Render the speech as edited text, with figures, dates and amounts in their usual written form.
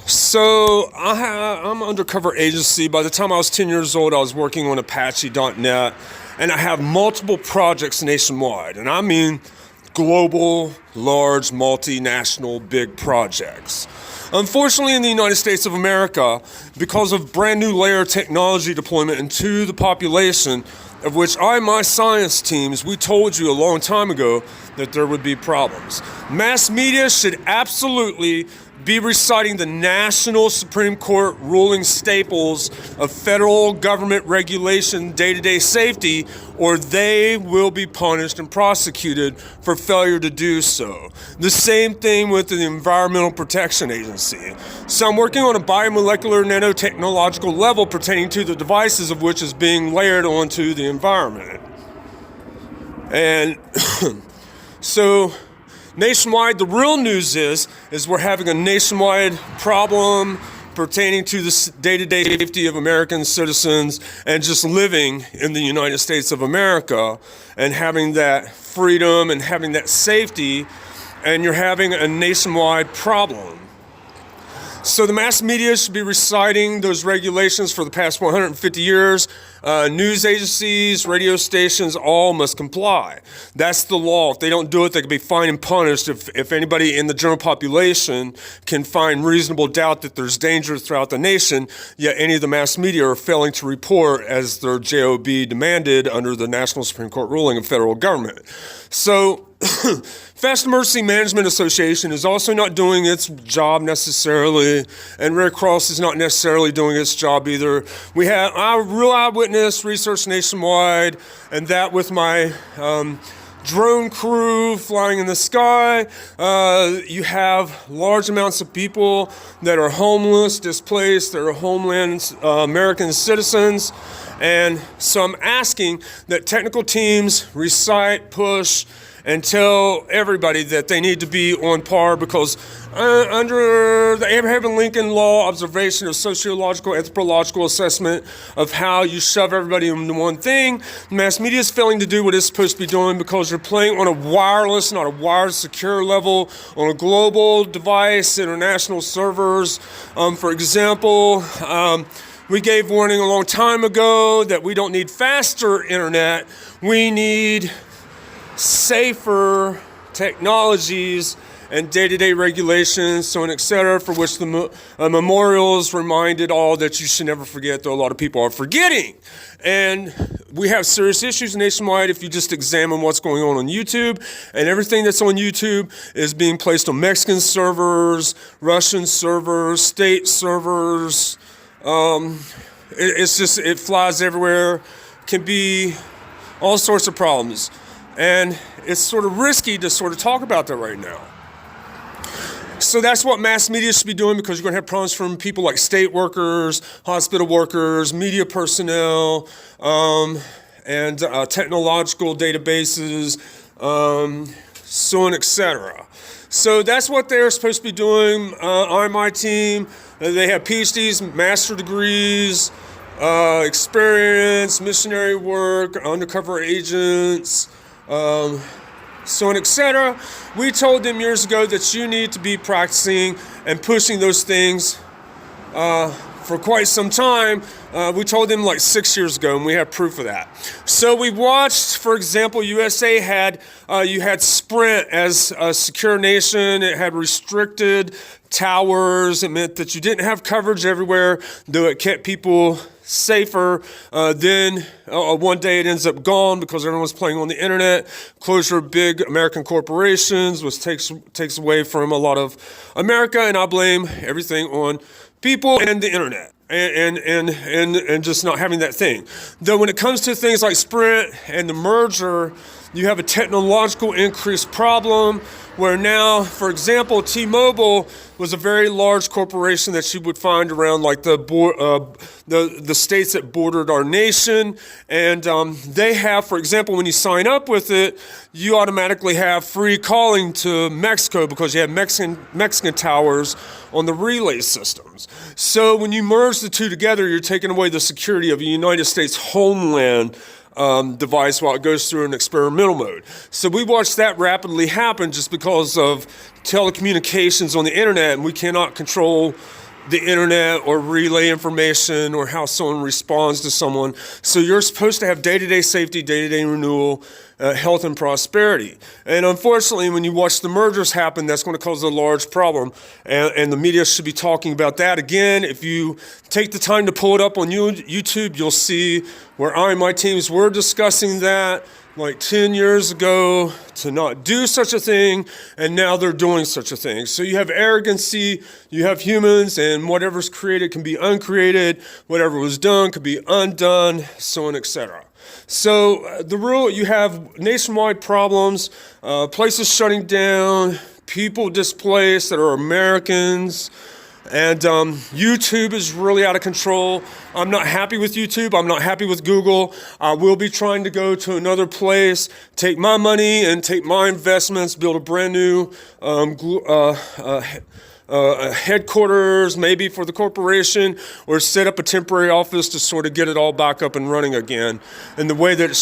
So I'm an undercover agency. By the time I was 10 years old, I was working on Apache.net, and I have multiple projects nationwide, and I mean global, large, multinational, big projects. Unfortunately, in the United States of America, because of brand new layer technology deployment into the population, of which my science teams, we told you a long time ago that there would be problems. Mass media should absolutely be reciting the national Supreme Court ruling staples of federal government regulation day-to-day safety, or they will be punished and prosecuted for failure to do so. The same thing with the Environmental Protection Agency. So I'm working on a biomolecular nanotechnological level pertaining to the devices of which is being layered onto the environment. And so nationwide, the real news is we're having a nationwide problem pertaining to the day-to-day safety of American citizens and just living in the United States of America and having that freedom and having that safety, and you're having a nationwide problem. So the mass media should be reciting those regulations for the past 150 years. News agencies, radio stations, all must comply. That's the law. If they don't do it, they can be fined and punished. If anybody in the general population can find reasonable doubt that there's danger throughout the nation, yet any of the mass media are failing to report as their JOB demanded under the National Supreme Court ruling of federal government. So Fast Emergency Management Association is also not doing its job necessarily, and Red Cross is not necessarily doing its job either. We have our Real Eyewitness research nationwide, and that with my drone crew flying in the sky. You have large amounts of people that are homeless, displaced, that are homeland American citizens. And so I'm asking that technical teams recite, push, and tell everybody that they need to be on par, because under the Abraham Lincoln Law, observation of sociological, anthropological assessment of how you shove everybody into one thing, mass media is failing to do what it's supposed to be doing because you're playing on a wireless, not a wired secure level, on a global device, international servers. For example, we gave warning a long time ago that we don't need faster internet, we need safer technologies and day-to-day regulations, so on, et cetera, for which the memorials reminded all that you should never forget, though a lot of people are forgetting. And we have serious issues nationwide if you just examine what's going on YouTube, and everything that's on YouTube is being placed on Mexican servers, Russian servers, state servers. It flies everywhere, can be all sorts of problems. And it's sort of risky to sort of talk about that right now. So that's what mass media should be doing, because you're going to have problems from people like state workers, hospital workers, media personnel, and technological databases, so on, etc. So that's what they're supposed to be doing on my team. They have PhDs, master degrees, experience, missionary work, undercover agents, so on, etc. We told them years ago that you need to be practicing and pushing those things for quite some time. We told them like 6 years ago, and we have proof of that. So we watched, for example, USA had, you had Sprint as a secure nation. It had restricted towers. It meant that you didn't have coverage everywhere, though it kept people safer. Then one day it ends up gone because everyone's playing on the internet. Closure of big American corporations, which takes away from a lot of America, and I blame everything on people and the internet. And just not having that thing. Though when it comes to things like Sprint and the merger, you have a technological increase problem where now, for example, T-Mobile was a very large corporation that you would find around like the states that bordered our nation. And they have, for example, when you sign up with it, you automatically have free calling to Mexico because you have Mexican towers on the relay systems. So when you merge the two together, you're taking away the security of a United States homeland device while it goes through an experimental mode. So we watched that rapidly happen just because of telecommunications on the internet, and we cannot control the internet or relay information or how someone responds to someone. So you're supposed to have day-to-day safety, day-to-day renewal, health and prosperity. And unfortunately, when you watch the mergers happen, that's going to cause a large problem. And the media should be talking about that. Again, if you take the time to pull it up on YouTube, you'll see where I and my teams were discussing that like 10 years ago to not do such a thing, and now they're doing such a thing. So you have arrogancy, you have humans, and whatever's created can be uncreated, whatever was done could be undone, so on, etc. So the rule, you have nationwide problems, places shutting down, people displaced that are Americans, and YouTube is really out of control. I'm not happy with YouTube. I'm not happy with Google. I will be trying to go to another place, take my money and take my investments, build a brand new headquarters maybe for the corporation, or set up a temporary office to sort of get it all back up and running again in the way that it